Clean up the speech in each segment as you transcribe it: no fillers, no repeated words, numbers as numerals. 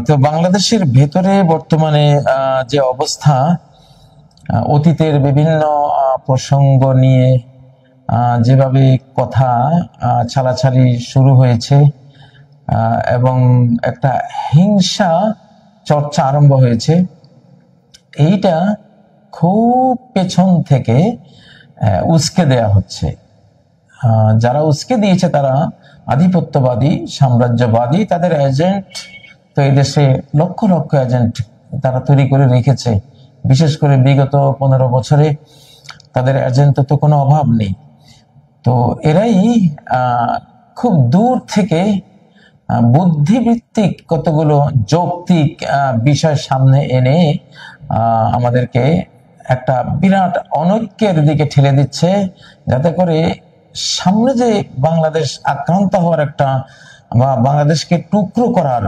তো বাংলাদেশের ভেতরে বর্তমানে যে অবস্থা, অতীতের বিভিন্ন প্রসঙ্গ নিয়ে যেভাবে কথা ছালাছালি শুরু হয়েছে এবং একটা হিংসা চর্চা আরম্ভ হয়েছে, এইটা খুব পেছন থেকে উস্কে দেয়া হচ্ছে। যারা উস্কে দিয়েছে তারা আধিপত্যবাদী, সাম্রাজ্যবাদী, তাদের এজেন্ট। তো এই দেশে লক্ষ লক্ষ এজেন্ট তারা তৈরি করে রেখেছে। বিশেষ করে বিগত 15 বছরে তাদের এজেন্ট তো কোনো অভাব নেই। তো এরাই খুব দূর থেকে বুদ্ধিভিত্তিক কতগুলো যৌক্তিক বিষয় সামনে এনে আমাদেরকে একটা বিরাট অনৈক্যের দিকে ঠেলে দিচ্ছে, যাতে করে সামনে যে বাংলাদেশ আক্রান্ত হওয়ার একটা বা বাংলাদেশকে টুকরো করার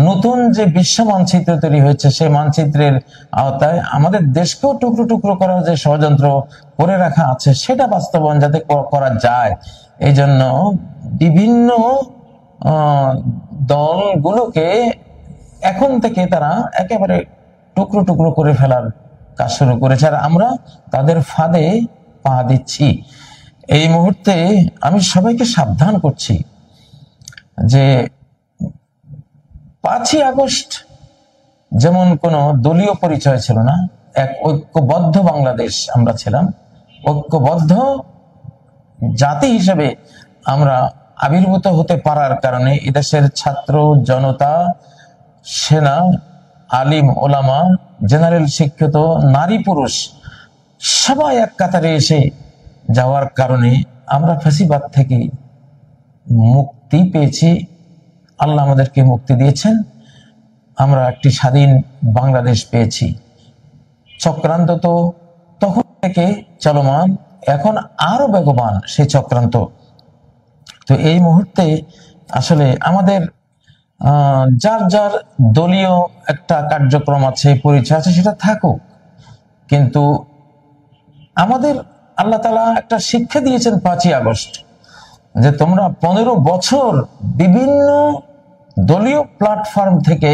নতুন যে বিশ্ব মানচিত্র তৈরি হয়েছে, সেই মানচিত্রের আওতায় আমাদের দেশকেও টুকরো টুকরো করার যে ষড়যন্ত্র করে রাখা আছে, সেটা বাস্তবায়ন যাতে করা যায়, এই জন্য বিভিন্ন দলগুলোকে এখন থেকে তারা একেবারে টুকরো টুকরো করে ফেলার কাজ শুরু করেছে। আর আমরা তাদের ফাঁদে পা দিচ্ছি। এই মুহূর্তে আমি সবাইকে সাবধান করছি যে 5ই আগস্ট যেমন কোনো দলীয় পরিচয় ছিল না, এক ঐক্যবদ্ধ বাংলাদেশ আমরা ছিলাম। ঐক্যবদ্ধ জাতি হিসেবে আমরা আবির্ভূত হতে পারার কারণে এদেশের ছাত্র জনতা, সেনা, আলিম ওলামা, জেনারেল শিক্ষিত, নারী পুরুষ সবাই এক কাতারে এসে যাওয়ার কারণে আমরা ফ্যাসিবাদ থেকে মুক্তি পেয়েছি। আল্লাহ আমাদেরকে মুক্তি দিয়েছেন, আমরা একটি স্বাধীন বাংলাদেশ পেয়েছি। চক্রান্ত তো তখন থেকে চলমান, এখন আরো বেগবান সেই চক্রান্ত। তো এই মুহূর্তে আসলে আমাদের যার যার দলীয় একটা কার্যক্রম আছে, পরিচয় আছে, সেটা থাকুক, কিন্তু আমাদের আল্লাহ তাআলা একটা শিক্ষা দিয়েছেন 5ই আগস্ট, যে তোমরা 15 বছর বিভিন্ন দলীয় প্ল্যাটফর্ম থেকে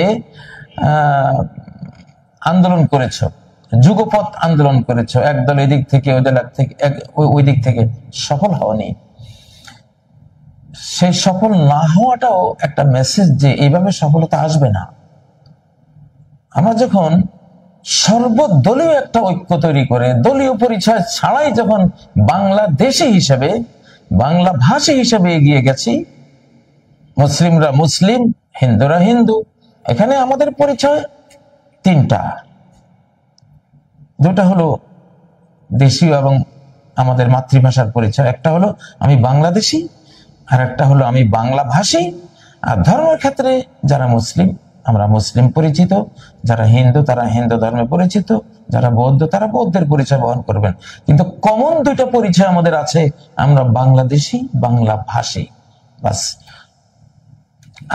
আন্দোলন করেছো, যুগপৎ আন্দোলন করেছো, একদল এদিক থেকে ওই দিক থেকে সফল হওনি। সেই সফল না হওয়াটাও একটা মেসেজ যে এইভাবে সফলতা আসবে না। আমরা যখন সর্বদলীয় একটা ঐক্য তৈরি করে দলীয় পরিচয় ছাড়াই যখন বাংলাদেশী হিসেবে, বাংলা ভাষী হিসেবে এগিয়ে গেছি, মুসলিমরা মুসলিম, হিন্দুরা হিন্দু, এখানে আমাদের পরিচয় 3টা। 2টা হলো দেশীয় এবং আমাদের মাতৃভাষার পরিচয়, একটা হলো আমি বাংলাদেশী, আর একটা হলো আমি বাংলা ভাষী। আর ধর্মের ক্ষেত্রে যারা মুসলিম আমরা মুসলিম পরিচিত, যারা হিন্দু তারা হিন্দু ধর্মে পরিচিত, যারা বৌদ্ধ তারা বৌদ্ধের পরিচয় বহন করবেন। কিন্তু কমন 2টা পরিচয় আমাদের আছে, আমরা বাংলাদেশী, বাংলা ভাষী। বাস,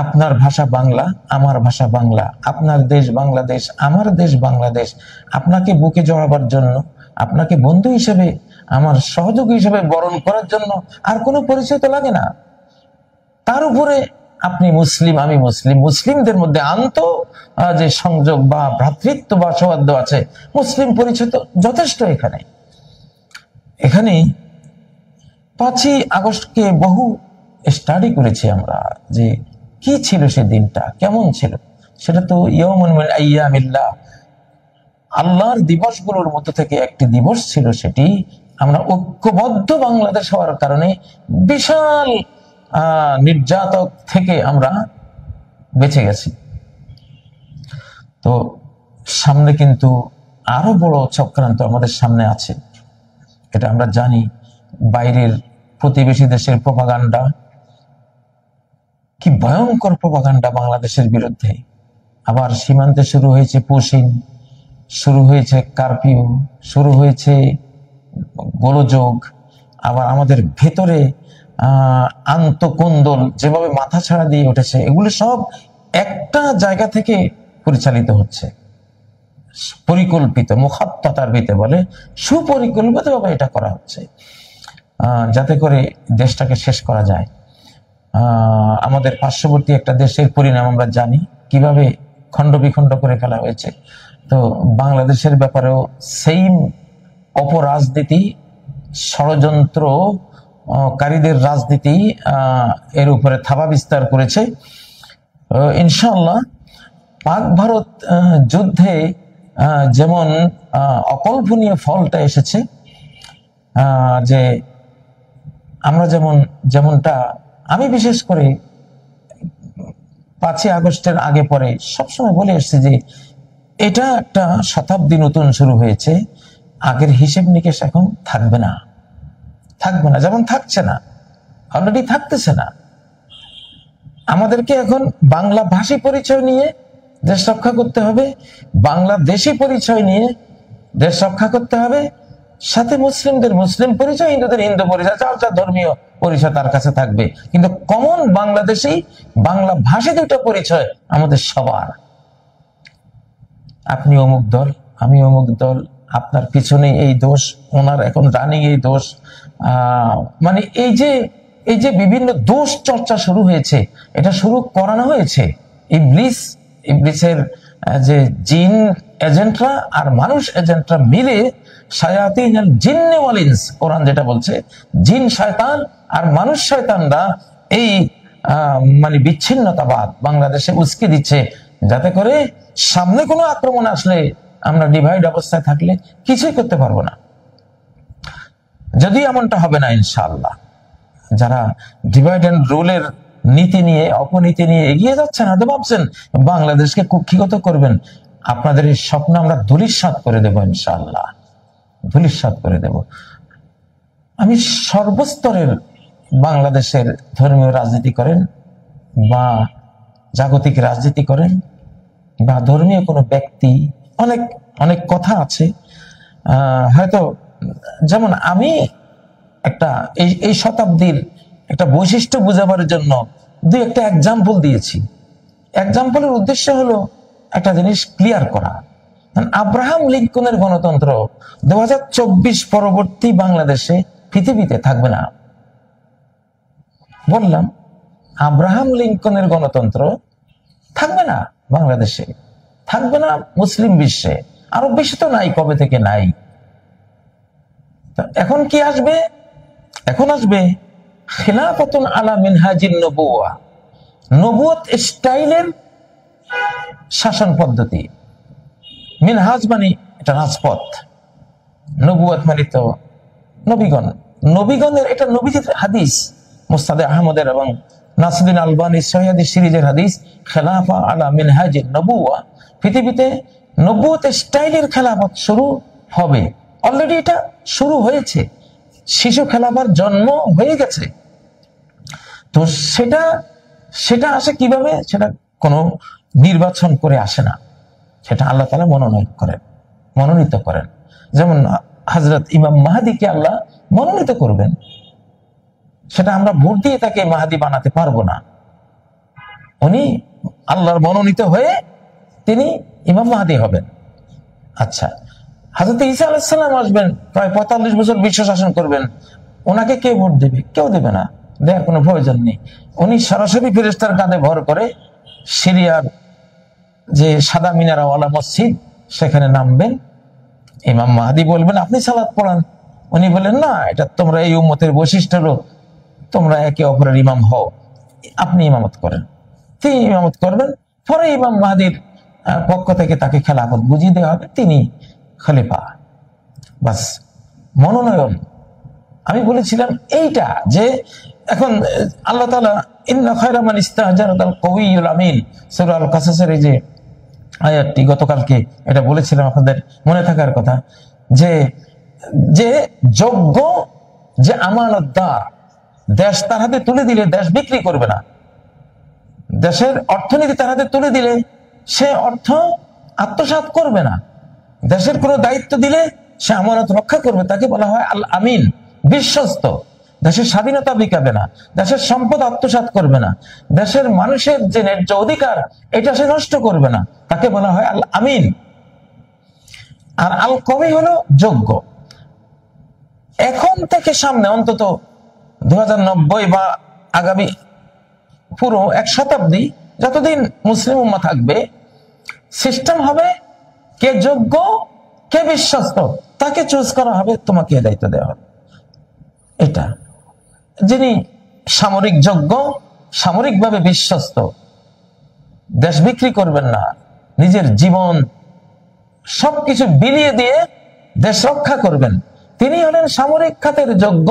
আপনার ভাষা বাংলা, আমার ভাষা বাংলা, আপনার দেশ বাংলাদেশ, আমার দেশ বাংলাদেশ। আপনাকে বুকে জড়াবার জন্য, আপনাকে বন্ধু হিসেবে, আমার সহযোগী হিসেবে বরণ করার জন্য আর কোনো পরিচয় তো লাগে না। তার উপরে আপনি মুসলিম, আমি মুসলিম, মুসলিমদের মধ্যে যে সংযোগ বা ভ্রাতৃত্ব বা সৌহার্দ্য আছে, মুসলিম পরিচয় তো যথেষ্ট। এখানে 5ই আগস্টকে বহু স্টাডি করেছি আমরা, যে কি ছিল সে দিনটা, কেমন ছিল। সেটা তো ইয়াউমুন মিন আইয়ামিল্লাহ, আল্লাহর দিবসগুলোর মধ্যে থেকে একটি দিবস ছিল। সেটি আমরা ঐক্যবদ্ধ বাংলাদেশ হওয়ার কারণে বিশাল নির্যাতক থেকে আমরা বেঁচে গেছি। তো সামনে কিন্তু আরো বড় চক্রান্ত আমাদের সামনে আছে, এটা আমরা জানি। বাইরের প্রতিবেশী দেশের প্রপাগান্ডা, কি ভয়ঙ্কর প্রপাগান্ডা বাংলাদেশের বিরুদ্ধে। আবার সীমান্তে শুরু হয়েছে পুশিং, শুরু হয়েছে কারফিউ, শুরু হয়েছে গোলযোগ। আবার আমাদের ভেতরে আন্তঃকোন্দল যেভাবে মাথা ছাড়া দিয়ে উঠেছে, এগুলো সব একটা জায়গা থেকে পরিচালিত হচ্ছে, পরিকল্পিত, মুখাত্তাতার ভিতরে বলে, সুপরিকল্পিতভাবে এটা করা হচ্ছে, যাতে করে দেশটাকে শেষ করা যায়। আমাদের পার্শ্ববর্তী একটা দেশের পরিণাম আমরা জানি। কিভাবে খণ্ড বিখণ্ড করে ফেলা হয়েছে। তো বাংলাদেশের ব্যাপারেও সেইম অপরাজনীতি, ষড়যন্ত্রকারীদের রাজনীতি এর উপরে থাবা বিস্তার করেছে। ইনশাআল্লাহ পাক ভারত যুদ্ধে যেমন অকল্পনীয় ফলটা এসেছে, যে আমরা যেমনটা আমি বিশেষ করে 5ই আগস্টের আগে পরে সবসময় বলে এসেছি যে এটা একটা শতাব্দী নতুন শুরু হয়েছে, আগের হিসেব নিকেশ এখন থাকবে না, যেমন থাকছে না, অলরেডি থাকতেছে না। আমাদেরকে এখন বাংলা ভাষী পরিচয় নিয়ে দেশ রক্ষা করতে হবে, বাংলাদেশী পরিচয় নিয়ে দেশ রক্ষা করতে হবে, সাথে মুসলিমদের মুসলিম পরিচয়, হিন্দুদের হিন্দু পরিচয়, যার ধর্মীয় পরিচয় তার কাছে থাকবে, কিন্তু কমন বাংলাদেশী বাংলা ভাষী দুটো পরিচয় আমাদের সবার। আপনি অমুক দল, আমি অমুক দল, আপনার পিছনে এই দোষ, ওনার এখন রানিং এই দোষ, মানে এই যে বিভিন্ন দোষ চর্চা শুরু হয়েছে, এটা শুরু করানো হয়েছে ইবলিসের যে জিন এজেন্টরা আর মানুষ এজেন্টরা মিলে, শায়াতিন আল জিন্নি ওয়াল ইনস, কোরআন যেটা বলছে, জিন শয়তান আর মানুষ শয়তানরা এই মানে বিচ্ছিন্নতাবাদ বাংলাদেশে উস্কে দিচ্ছে, যাতে করে সামনে কোনো আক্রমণ আসলে আমরা ডিভাইড অবস্থায় থাকলে কিছুই করতে পারবো না। যদি এমনটা হবে না ইনশাআল্লাহ, যারা ডিভাইড এন্ড রুলের নীতি নিয়ে, অপনীতি নিয়ে এগিয়ে যাচ্ছেন, হয়তো ভাবছেন বাংলাদেশকে কুক্ষিগত করবেন, আপনাদের এই স্বপ্ন আমরা ধূলিসাৎ করে দেব ইনশাআল্লাহ, ধূলিসাৎ করে দেব। আমি সর্বস্তরের বাংলাদেশের ধর্মীয় রাজনীতি করেন বা জাগতিক রাজনীতি করেন বা ধর্মীয় কোনো ব্যক্তি, অনেক অনেক কথা আছে। হয়তো যেমন আমি একটা এই শতাব্দীর একটা বৈশিষ্ট্য বোঝাবার জন্য দুই একটা এক্সাম্পল দিয়েছি। এক্সাম্পলের উদ্দেশ্য হলো একটা জিনিস ক্লিয়ার করা। আব্রাহাম লিঙ্কনের গণতন্ত্র 2024 পরবর্তী বাংলাদেশে পৃথিবীতে থাকবে না। বললাম আব্রাহাম লিঙ্কনের গণতন্ত্র থাকবে না বাংলাদেশে, থাকবে না মুসলিম বিশ্বে, আরব বিশ্বে তো নাই, কবে থেকে নাই। এখন কি আসবে? এখন আসবে খিলাফাতুন আলা মিনহাজিন নবুওয়া, নবুয়ত স্টাইলের শাসন পদ্ধতি। মিনহাজ মানে এটা রাজপথ, নবুয়ত মানে তো নবীগণের এটা নবীজির হাদিস, মুস্তাদে আহমদের এবং নাসিরুদ্দিন আলবানী সহিহ হাদিস সিরিজের হাদিস, খেলাফা আলা মিনহাজিন নবুওয়া, পৃথিবীতে নবুয়ত স্টাইলের খেলাফত শুরু হবে। অলরেডি এটা শুরু হয়েছে, শিশু খেলাফার জন্ম হয়ে গেছে। তো সেটা আসে কিভাবে? সেটা কোনো নির্বাচন করে আসে না, সেটা আল্লাহ তাআলা মনোনীত করেন। যেমন হযরত ইমাম মাহদিকে আল্লাহ মনোনীত করবেন, সেটা আমরা ভোট দিয়ে তাকে মাহদি বানাতে পারবো না। উনি আল্লাহর মনোনীত হয়ে তিনি ইমাম মাহদি হবেন। আচ্ছা, হযরত ঈসা আলাইহিস সালাম আসবেন, প্রায় 45 বছর বিশ্ব শাসন করবেন, ওনাকে কে ভোট দেবে? কেউ দেবে না, দেওয়ার কোনো প্রয়োজন নেই। উনি সরাসরি ফেরেশতার কাঁধে ভর করে সিরিয়ার যে সাদা মিনারাওয়ালা মসজিদ সেখানে নামবেন, ইমাম মাহদি বলবেন আপনি সালাত পড়ান, উনি বলেন না, এটা তোমরা এই উম্মতের বৈশিষ্ট্য হলো তোমরা একে অপরের ইমাম হও, আপনি ইমামত করেন। তিনি ইমামত করবেন, পরে ইমাম মাহদির পক্ষ থেকে তাকে খেলাফত বুঝিয়ে দেওয়া হবে, তিনি খলিফা। বাস, মনোনয়ন। আমি বলেছিলাম এইটা, যে এখন আল্লাহ তাআলা ইন্না খায়রা মান ইস্তাজারাল কওয়িয়ুল আমিন, সূরা আল কাসাসের এই যে আয়াতটি, গতকালকে এটা বলেছিলাম, আপনাদের মনে থাকার কথা, যে যোগ্য, যে আমানতদার, দেশ তার হাতে তুলে দিলে দেশ বিক্রি করবে না, দেশের অর্থনীতি তার হাতে তুলে দিলে সে অর্থ আত্মসাৎ করবে না, দেশের কোনো দায়িত্ব দিলে সে আমানত রক্ষা করবে, তাকে বলা হয় আল আমিন, বিশ্বস্ত। দেশের স্বাধীনতা বিকাবে না, দেশের সম্পদ আত্মসাৎ করবে না, দেশের মানুষের যে ন্যায্য অধিকার এটা সে নষ্ট করবে না, তাকে বলা হয় আল আমিন। আর আল কওয়ি হলো যোগ্য। এখন থেকে সামনে অন্তত 2090 বা আগামী পুরো এক শতাব্দী যতদিন মুসলিম উম্মাহ থাকবে সিস্টেম হবে কে যোগ্য কে বিশ্বস্ত তাকে চুজ করা হবে, তোমাকে দায়িত্ব দেওয়া হবে। এটা যিনি সামরিক যোগ্য, সামরিকভাবে বিশ্বস্ত, দেশ বিক্রি করবেন না, নিজের জীবন সবকিছু বিলিয়ে দিয়ে দেশ রক্ষা করবেন, তিনি হলেন সামরিক খাতের যোগ্য,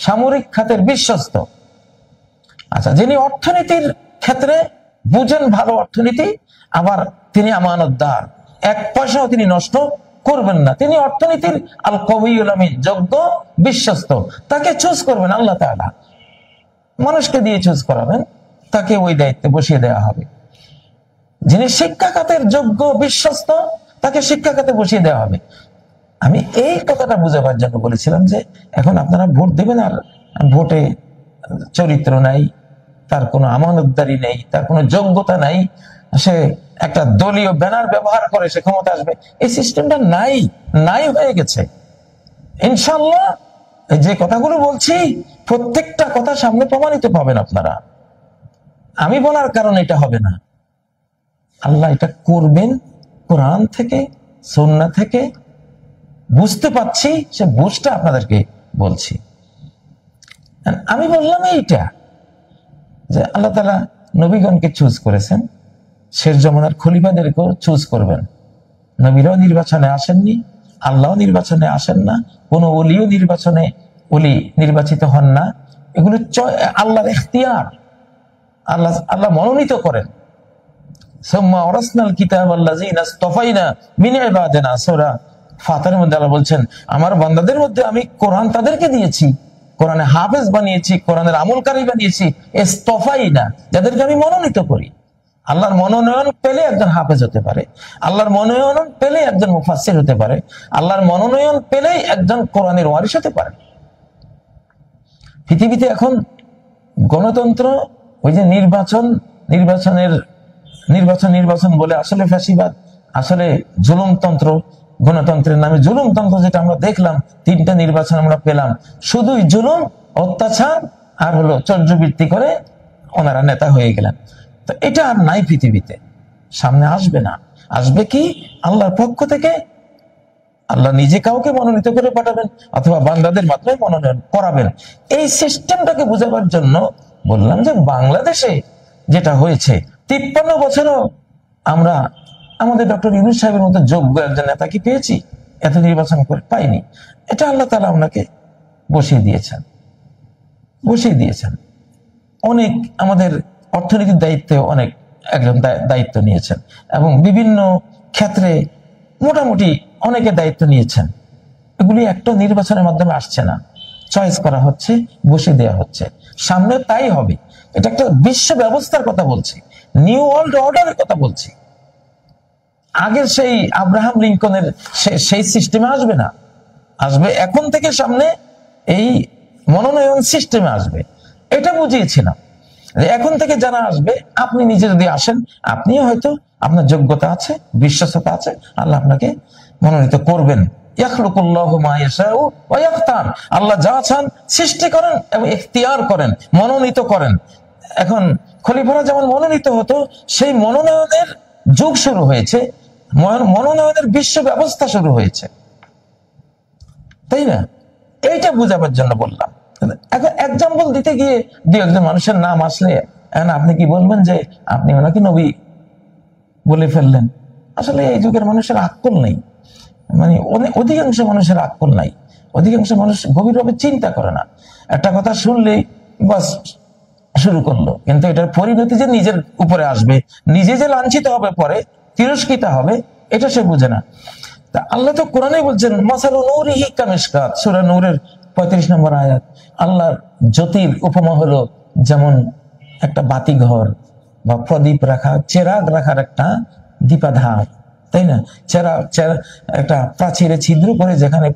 সামরিক খাতের বিশ্বস্ত। আচ্ছা, যিনি অর্থনীতির ক্ষেত্রে বুঝেন ভালো অর্থনীতি, আবার তিনি আমানতদার, এক পয়সাও তিনি নষ্ট করবেন না, তিনি অর্থনীতির আল কবিউল আমিন, যোগ্য বিশ্বস্ত, তাকে চুজ করবেন আল্লাহ তাআলা, মানুষকে দিয়ে চুজ করাবেন, তাকে ওই দায়িত্বে বসিয়ে দেওয়া হবে। যিনি শিক্ষা খাতের যোগ্য বিশ্বস্ত, তাকে শিক্ষা খাতে বসিয়ে দেওয়া হবে। আমি এই কথাটা বুঝাবার জন্য বলেছিলাম যে এখন আপনারা ভোট দেবেন আর ভোটে চরিত্র নাই, তার কোনো আমানতদারি নেই, তার কোনো যোগ্যতা নাই, সে একটা দলীয় ব্যানার ব্যবহার করে সে ক্ষমতা আসবে, এই সিস্টেমটা নাই হয়ে গেছে। ইনশাআল্লাহ যে কথাগুলো বলছি প্রত্যেকটা কথা সামনে প্রমাণিত পাবেন আপনারা। আমি বলার কারণে এটা হবে না, আল্লাহ এটা করবেন কোরআন থেকে, সুন্নাহ থেকে বুঝতে পাচ্ছি, সে বুঝটা আপনাদেরকে বলছি। আমি বললাম এইটা যে আল্লাহ তাআলা নবীগণকে চুজ করেছেন, শেষ জমানার খলিফাদেরকেও চুজ করবেন। নবীরাও নির্বাচনে আসেননি, আল্লাহ নির্বাচনে আসেন না, কোন ওলিও নির্বাচিত হন না, এগুলো আল্লাহর ইখতিয়ার, আল্লাহ মনোনীত করেন। সুম্মা ওরাসনাল কিতাব আল্লাযিনা ইসতাফাইনা মিন ইবাদিনা, সূরা ফাতিরের মধ্যে আল্লাহ বলছেন আমার বান্দাদের মধ্যে আমি কোরআন তাদেরকে দিয়েছি, কোরআনে হাফেজ বানিয়েছি, কোরআনের আমলকারী বানিয়েছি, ইসতাফাইনা, যাদেরকে আমি মনোনীত করি। আল্লাহর মনোনয়ন পেলে একজন হাফেজ হতে পারে, আল্লাহর মনোনয়ন পেলে একজন মুফাসসির হতে পারে, আল্লাহর মনোনয়ন পেলেই একজন কোরআনের ওয়ারিস হতে পারে। পৃথিবীতে এখন গণতন্ত্র, ওই যে নির্বাচন বলে আসলে ফ্যাসিবাদ, আসলে জুলুমতন্ত্র, গণতন্ত্রের নামে জুলুমতন্ত্র যেটা আমরা দেখলাম, 3টা নির্বাচন আমরা পেলাম, শুধুই জুলুম, অত্যাচার আর হলো চর্যবৃত্তি করে ওনারা নেতা হয়ে গেলেন। তো এটা আর নাই পৃথিবীতে, সামনে আসবে না। আসবে কি আল্লাহর পক্ষ থেকে, আল্লাহ নিজে কাউকে মনোনীত করে পাঠাবেন অথবা বান্দাদের মাধ্যমে মনোনয়ন করাবেন। এই সিস্টেমটাকে বোঝাবার জন্য বললাম যে বাংলাদেশে যেটা হয়েছে 53 বছরও আমরা আমাদের ডক্টর ইউনূস সাহেবের মতো যোগ্য একজন নেতা কি পেয়েছি? এত নির্বাচন করে পাইনি। এটা আল্লাহ তাআলা ওনাকে বসিয়ে দিয়েছেন। অনেক আমাদের অর্থনীতির দায়িত্বে অনেক একজন দায়িত্ব নিয়েছেন এবং বিভিন্ন ক্ষেত্রে মোটামুটি অনেকে দায়িত্ব নিয়েছেন। এগুলি একটা নির্বাচনের মাধ্যমে আসছে না, চয়েস করা হচ্ছে, বসিয়ে দেওয়া হচ্ছে, সামনে তাই হবে। এটা একটা বিশ্ব ব্যবস্থার কথা বলছি, নিউ ওয়ার্ল্ড অর্ডারের কথা বলছি। আগের সেই আব্রাহাম লিঙ্কনের সেই সিস্টেমে আসবে না, আসবে এখন থেকে সামনে এই মনোনয়ন সিস্টেমে আসবে। এটা বুঝিয়েছিলাম যে এখন থেকে যারা আসবে, আপনি নিজে যদি আসেন, আপনিও হয়তো আপনার যোগ্যতা আছে, বিশ্বস্ততা আছে, আল্লাহ আপনাকে মনোনীত করবেন। ইয়াখলুকুল্লাহু মা ইয়াশাউ ওয়া ইয়াখতার, আল্লাহ যা চান সৃষ্টি করেন এবং ইখতিয়ার করেন, মনোনীত করেন। এখন খলিফারা যেমন মনোনীত হতো, সেই মনোনয়নের যুগ শুরু হয়েছে, মনোনয়নের বিশ্ব ব্যবস্থা শুরু হয়েছে, তাই না? এইটা বুঝাবার জন্য বললাম। এখন এক্সাম্পল দিতে গিয়ে দু একজন মানুষের নাম আসলে আপনি কি বলবেন যে আপনি ওনাকে নবী বলে ফেললেন? আসলে এই যুগের মানুষের আক্কল নেই, মানে অধিকাংশ মানুষের আক্কল নাই, অধিকাংশ মানুষ গভীরভাবে চিন্তা করে না। একটা কথা শুনলেই বাস শুরু করলো, কিন্তু এটার পরিণতি যে নিজের উপরে আসবে, নিজে যে লাঞ্ছিত হবে, পরে তিরস্কৃত হবে, এটা সে বুঝে না। তা আল্লাহ তো কোরআনে বলছেন মাসালু নূরিহি কামিশকাত, সূরা নূরের 35 নম্বর আয়াত। আল্লাহর জ্যোতির উপমা হলো যেমন একটা বাতিঘর বা প্রদীপ রাখা, চেরাগ রাখার একটা দীপাধার, তাই না? একটা প্রাচীরে ছিদ্র করে যেখানে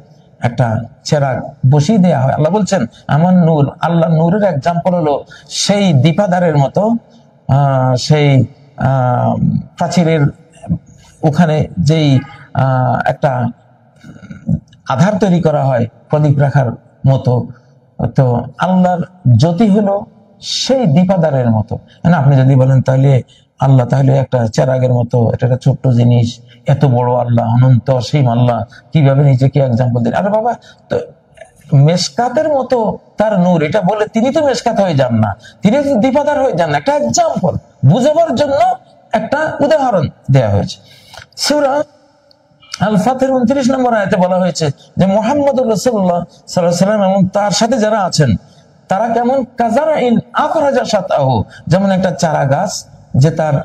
একটা চেরাগ বসিয়ে দেওয়া হয়। আল্লাহ বলছেন আমার নূর, আল্লাহ নূরের এক্সাম্পল হলো সেই দীপাধারের মতো, সেই প্রাচীরের ওখানে যেই একটা আধার তৈরি করা হয় প্রদীপ রাখার মতো, তো আল্লাহর জ্যোতি হলো সেই দীপাধারের মতো। আপনি যদি বলেন তাহলে আল্লাহ তাহলে একটা চেরাগের মতো, এটা একটা ছোট্ট জিনিস, এত বড় আল্লাহ, অনন্ত অসীম আল্লাহ, কিভাবে নিজেকে এক্সাম্পল দিন? আরে বাবা, তো মেশকাতের মতো তার নূর, এটা বলে তিনি তো মেশকাত হয়ে যান না, তিনি তো দীপাদার হয়ে যান না। একটা এক্সাম্পল বুঝাবার জন্য একটা উদাহরণ দেয়া হয়েছে। সূরা আল ফাতির 29 নম্বর আয়াতে বলা হয়েছে যে মুহাম্মদুর রাসূলুল্লাহ সাল্লাল্লাহু আলাইহি ওয়াসাল্লাম এবং তার সাথে যারা আছেন তারা কেমন কাযারাইন আখরাজা শাতাহু, যেমন একটা চারা গাছ যে তার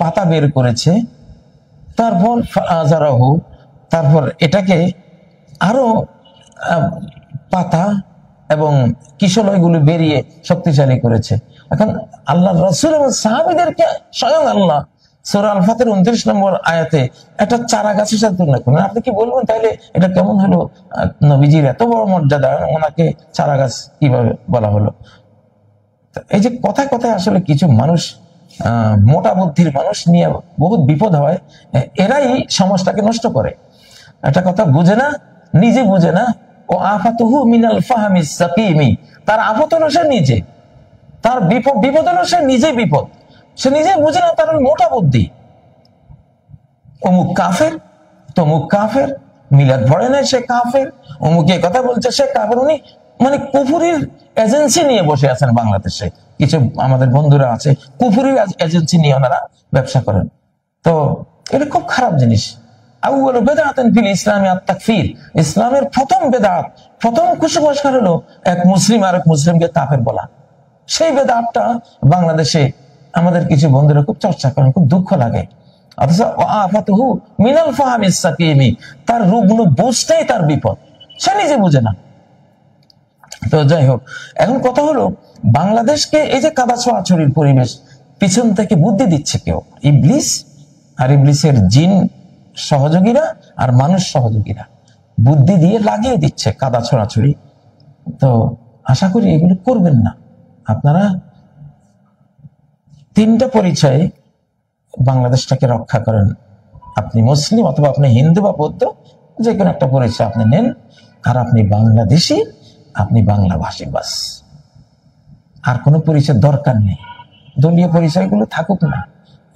পাতা বের করেছে, তারপর ফাআযারাহু, তারপর এটাকে আরো পাতা এবং কিশলয়গুলো বেরিয়ে শক্তিশালী করেছে। এখন আল্লাহ রাসূল এবং সাহাবীদেরকে স্বয়ং আল্লাহ সূরা আল ফাতির 29 নম্বর আয়াতে একটা চারা গাছের সাথে তুলনা করেন। আপনি কি বলবেন তাহলে এটা কেমন হলো? নবীজির এত বড় মর্যাদা, ওনাকে চারা গাছ কিভাবে বলা হলো? এই যে কথায় কথায় আসলে কিছু মানুষ, মোটা বুদ্ধির মানুষ নিয়ে বহুত বিপদ হয়, এরাই সমাজটাকে নষ্ট করে। একটা কথা বুঝে না, নিজে বুঝে না। ও আফাতুহু মিনাল ফাহমিস সাকিমি, তার আফত হলো সে নিজে, তার বিপদ হলো সে নিজে বিপদ, সে নিজে বুঝে না, তার মোটা বুদ্ধি। অমুক কাফের, তমুক কাফের, মিলাদ পড়ে না সে কাফের, অমুকে কথা বলছে সে কাফের। উনি মানে কুফুরির এজেন্সি নিয়ে বসে আছেন বাংলাদেশে। কিছু আমাদের বন্ধুরা আছে, কুফুরির এজেন্সি নিয়ে ওনারা ব্যবসা করেন। তো এটা খুব খারাপ জিনিস। আউয়ালু বিদআতিন ফিল ইসলামি আত-তাকফির, ইসলামের প্রথম বেদাত, প্রথম কুসংস্কার হলো এক মুসলিম আর এক মুসলিমকে কাফের বলা। সেই বেদাতটা বাংলাদেশে আমাদের কিছু বন্ধুরা খুব চর্চা করেন, খুব দুঃখ লাগে। অথচ আফাতুহু মিনাল ফাহমিস সাকিমি, তার রুগ্ন বুঝতেই তার বিপদ, সে নিজে বুঝে না। তো যাই হোক, এখন কথা হলো বাংলাদেশকে এই যে কাদা ছোঁয়াছড়ির পরিবেশ, পিছন থেকে বুদ্ধি দিচ্ছে কেউ, ইবলিস আর ইবলিসের জিন সহযোগীরা আর মানুষ সহযোগীরা বুদ্ধি দিয়ে লাগিয়ে দিচ্ছে কাদা ছড়াছড়ি। তো আশা করি এগুলো করবেন না আপনারা। তিনটা পরিচয়ে বাংলাদেশটাকে রক্ষা করেন। আপনি মুসলিম অথবা আপনি হিন্দু বা বৌদ্ধ, যে কোনো একটা পরিচয় আপনি নেন, আর আপনি বাংলাদেশি, আপনি বাংলাভাষী, বাস। আর কোনো পরিচয় দরকার নেই। দলীয় পরিচয়গুলো থাকুক না।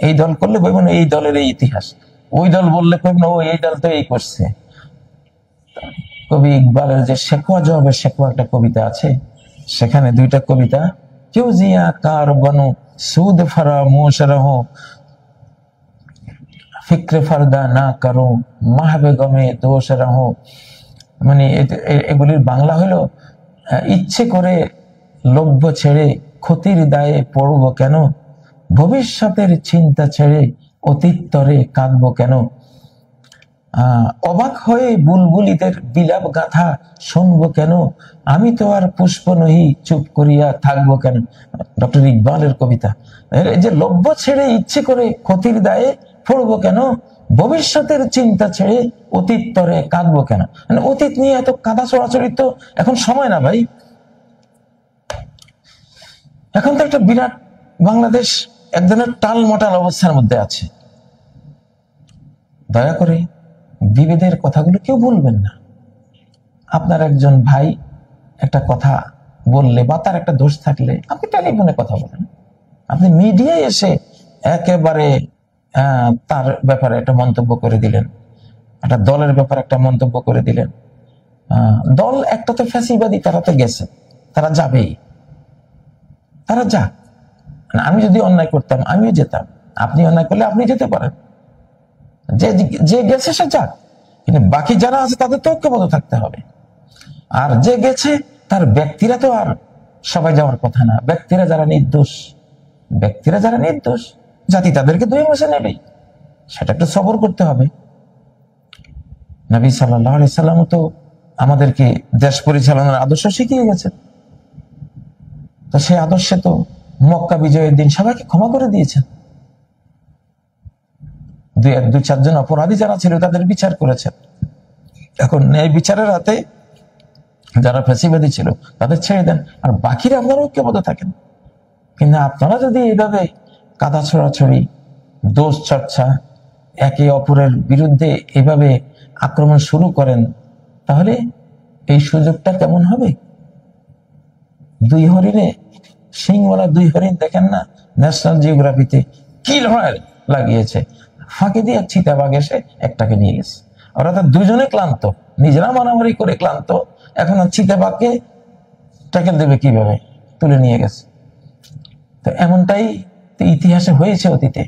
এই দল করলে বলবেন এই দলের এই ইতিহাস, ওই দল বললে কইবেন ও এই দল তো এই করছে। কবি ইকবালের যে শেখোয়া জবাবে শেখোয়া একটা কবিতা আছে, সেখানে দুইটা কবিতা, কেউ জিয়া কার বনু সুদ ফারা মোশরহ ফিক্রে ফারদা না করো মাহবে গমে দোষ রহ। মানে এগুলির বাংলা হলো, ইচ্ছে করে লভ্য ছেড়ে ক্ষতির দায়ে পড়ব কেন, ভবিষ্যতের চিন্তা ছেড়ে অতীত তরে কাঁদব কেন, অবাক হয়ে বুলবুলিদের বিলাপ গাথা শুনবো কেন, আমি তো আর পুষ্প নহি চুপ করিয়া থাকবো কেন। ডক্টর ইকবালের কবিতা। এই যে লভ্য ছেড়ে ইচ্ছে করে ক্ষতির দায়ে পড়বো কেন, ভবিষ্যতের চিন্তা ছেড়ে অতীত তরে কাঁদবো কেন। মানে অতীত নিয়ে এত কাঁদা ছড়াছড়ি তো এখন সময় না ভাই। এখন তো একটা বিরাট বাংলাদেশ এক ধরনের টালমটাল অবস্থার মধ্যে আছে। দয়া করে বিভেদের কথাগুলো কেউ বলবেন না। আপনার একজন ভাই একটা কথা বললে বা তার একটা দোষ থাকলে আপনি টেলিফোনে কথা বলেন, আপনি মিডিয়ায় এসে একেবারে তার ব্যাপারে একটা মন্তব্য করে দিলেন, একটা দলের ব্যাপারে একটা মন্তব্য করে দিলেন। দল একটা তো ফ্যাসিবাদী, তারা তো গেছে, তারা যাবেই, তারা যাক। আমি যদি অন্যায় করতাম আমিও যেতাম, আপনি অন্যায় করলে আপনি যেতে পারেন, যে গেছে সে যাক, কিন্তু বাকি যারা আছে তাদের তো ঐক্যবদ্ধ থাকতে হবে। আর যে গেছে তার ব্যক্তিরা তো আর সবাই যাওয়ার কথা না। ব্যক্তিরা যারা নির্দোষ, জাতি তাদেরকে দুই মাসে নেবেই, সেটা একটু সবর করতে হবে। নবী সাল্লাল্লাহু আলাইহি সাল্লাম তো আমাদেরকে দেশ পরিচালনার আদর্শ শিখিয়ে গেছেন। তো সেই আদর্শে তো মক্কা বিজয়ের দিন সবাইকে ক্ষমা করে দিয়েছেন। দুই চারজন অপরাধী যারা ছিল তাদের বিচার করেছেন। এখন ন্যায় বিচারের হাতে যারা ফ্যাসিবাদী ছিল তাদের ছেড়ে দেন, আর বাকিরা আপনারা ঐক্যবদ্ধ থাকেন। কিন্তু আপনারা যদি এইভাবে কাদা ছড়াছড়ি, দোষ চর্চা, একে অপরের বিরুদ্ধে এভাবে আক্রমণ শুরু করেন, তাহলে এই সুযোগটা কেমন হবে? দুই হরিণে, সিংওয়ালা দুই হরিণ দেখেন না ন্যাশনাল জিওগ্রাফিতে, কি লড়াই লাগিয়েছে, ফাঁকি দিয়ে চিতাবাঘ এসে একটাকে নিয়ে গেছে। ওরা তো দুজনে ক্লান্ত, নিজেরা মারামারি করে ক্লান্ত, এখন চিতাবাঘকে ট্যাকেল দেবে কিভাবে, তুলে নিয়ে গেছে। তো এমনটাই ইতিহাসে হয়েছে অতীতে।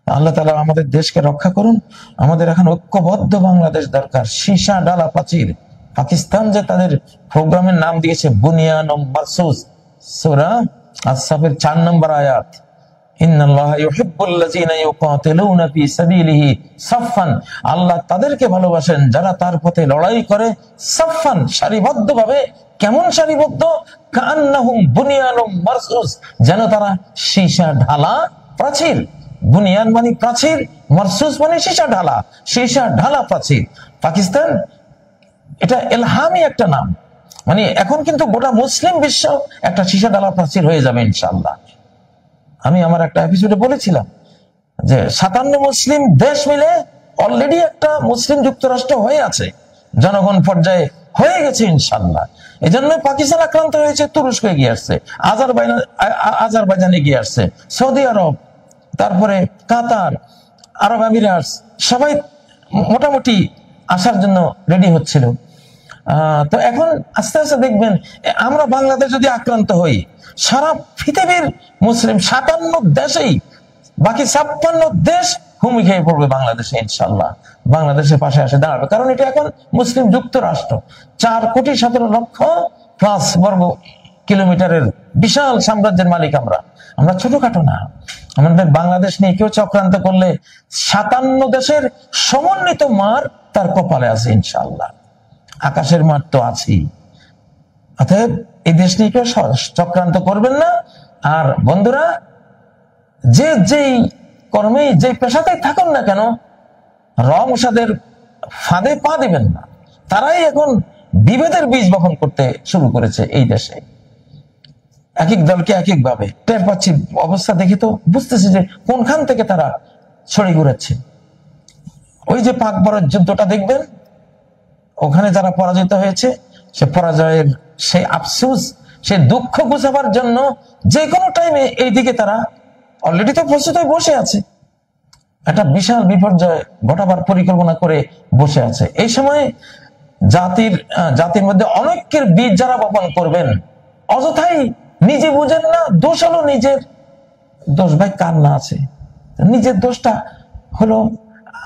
আল্লাহ তাআলা আমাদের দেশকে রক্ষা করুন। আমাদের এখন ঐক্যবদ্ধ বাংলাদেশ দরকার। সীসা ডালা প্রাচীর। পাকিস্তান যে তাদের প্রোগ্রামের নাম দিয়েছে বুনিয়ান মারসুস, সূরা আস-সাফের 4 নম্বর আয়াত, ইন্নাল্লাহা ইউহিব্বুল্লাযীনা ইউকাতিলুনা ফী সাবিলিহি সাফফান, আল্লাহ তাদেরকে ভালোবাসেন যারা তার পথে লড়াই করে সাফফান, সারিবদ্ধভাবে। কেমন সারিবদ্ধ? কান্নাহুম বুনিয়ানুম মারসুস, যেন তারা সীসা ঢালা প্রাচীর। বুনিয়ান মানে প্রাচীর, মারসুস মানে সীসা ঢালা, সীসা ঢালা প্রাচীর। পাকিস্তান এটা ইলহামি একটা নাম, মানে এখন কিন্তু গোটা মুসলিম বিশ্ব একটা সীসা ঢালা প্রাচীর হয়ে যাবে ইনশাআল্লাহ। আমি আমার একটা এপিসোডে বলেছিলাম যে 57 মুসলিম দেশ মিলে অলরেডি একটা মুসলিম যুক্তরাষ্ট্র হয়ে আছে, জনগণ পর্যায়ে হয়ে গেছে ইনশাআল্লাহ। এই জন্য পাকিস্তান আক্রান্ত হয়েছে, তুরস্ক এগিয়ে আসছে, আজারবাইজান এগিয়ে আসছে, সৌদি আরব, তারপরে কাতার, আরব আমিরাটস, সবাই মোটামুটি আসার জন্য রেডি হচ্ছিল। তো এখন আস্তে আস্তে দেখবেন আমরা বাংলাদেশ যদি আক্রান্ত হই, সারা পৃথিবীর মুসলিম 57 দেশেই বাকি 56 দেশ হুমকি খেয়ে পড়বে বাংলাদেশে ইনশাআল্লাহ, বাংলাদেশের পাশে আসে দাঁড়াবে। কারণ এটা এখন মুসলিম যুক্তরাষ্ট্র, 4,17,00,000+ বর্গ কিলোমিটারের বিশাল সাম্রাজ্যের মালিক আমরা। আমরা ছোটখাটো না। আমাদের বাংলাদেশ নিয়ে কেউ চক্রান্ত করলে 57 দেশের সমন্বিত মার তার কপালে আছে ইনশাআল্লাহ। আকাশের মার তো আছেই। অতএব এই দেশ নিয়ে কেউ চক্রান্ত করবেন না। আর বন্ধুরা, যেই কর্মে যে পেশাতেই থাকুন না কেন, রমসাদের ফাঁদে পা দিবেন না। তারাই এখন বিভেদের বীজ বপন করতে শুরু করেছে এই দেশে। এক এক দলকে এক এক ভাবে টের পাচ্ছি, অবস্থা দেখে তো বুঝতেছি যে কোনখান থেকে তারা ছড়ি ঘুরাচ্ছে। ওই যে পাক ভারত যুদ্ধটা দেখবেন, ওখানে যারা পরাজিত হয়েছে, সে পরাজয়ের সেই আফসোস, সে দুঃখ ঘুচাবার জন্য যে কোনো টাইমে এইদিকে তারা অলরেডি তো প্রস্তুত হয়ে বসে আছে, একটা বিশাল বিপর্যয় ঘটাবার পরিকল্পনা করে বসে আছে। এই সময় জাতির মধ্যে অনৈক্যের বীজ যারা বপন করবেন, অযথাই নিজে বুঝেন না, দোষ হলো নিজের। দোষ ভাই কার না আছে? নিজের দোষটা হলো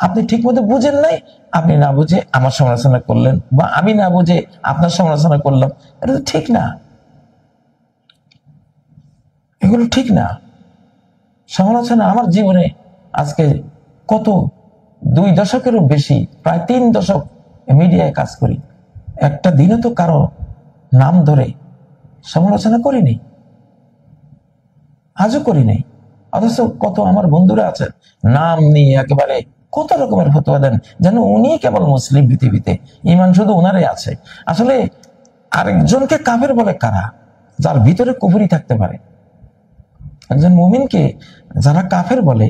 আপনি ঠিক মতো বুঝেন নাই, আপনি না বুঝে আমার সমালোচনা করলেন, বা আমি না বুঝে আপনার সমালোচনা করলাম। এটা তো ঠিক না, এগুলো ঠিক না। সমালোচনা আমার জীবনে আজকে কত 2 দশকেরও বেশি, প্রায় 3 দশক মিডিয়ায় কাজ করি, একটা দিনও তো কারো নাম ধরে সমালোচনা করিনি, আজও করি নাই। অথচ কত আমার বন্ধুরা আছেন নাম নিয়ে একেবারে কত রকমের ফতোয়া দেন, যেন উনি কেবল মুসলিম পৃথিবীতে, ঈমান শুধু ওনারে আছে। আসলে আরেকজনকে কাফের বলে কারা? যার ভিতরে কুফরি থাকতে পারে। একজন মুমিনকে যারা কাফের বলে,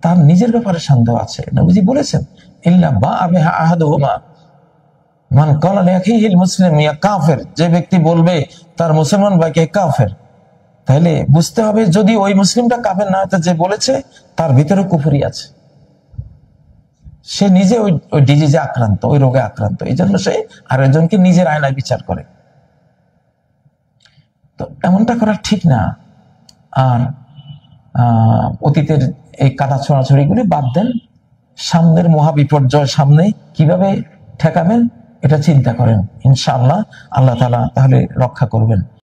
তার নিজের ব্যাপারে সন্দেহ আছে। নবীজি বলেছেন, ইল্লা বা'আ আহাদুহুমা মান ক্বালা লিআখিহিল মুসলিম ইয়া কাফের, যে ব্যক্তি বলবে তার মুসলমান ভাইকে কাফের, তাহলে বুঝতে হবে যদি ওই মুসলিমটা কাফের না হতে যে বলেছে, তার ভিতরে কুফরি আছে, সে নিজে ওই ডিজিজে আক্রান্ত, ওই রোগে আক্রান্ত। এই জন্য সে আরেকজনকে নিজের আয়নায় বিচার করে। তো এমনটা করা ঠিক না। আর অতীতের এই কাদা ছড়াছড়িগুলি বাদ দেন, সামনের মহাবিপর্যয় সামনে কিভাবে ঠেকাবেন এটা চিন্তা করেন। ইনশাআল্লাহ আল্লাহ তাআলা তাহলে রক্ষা করবেন।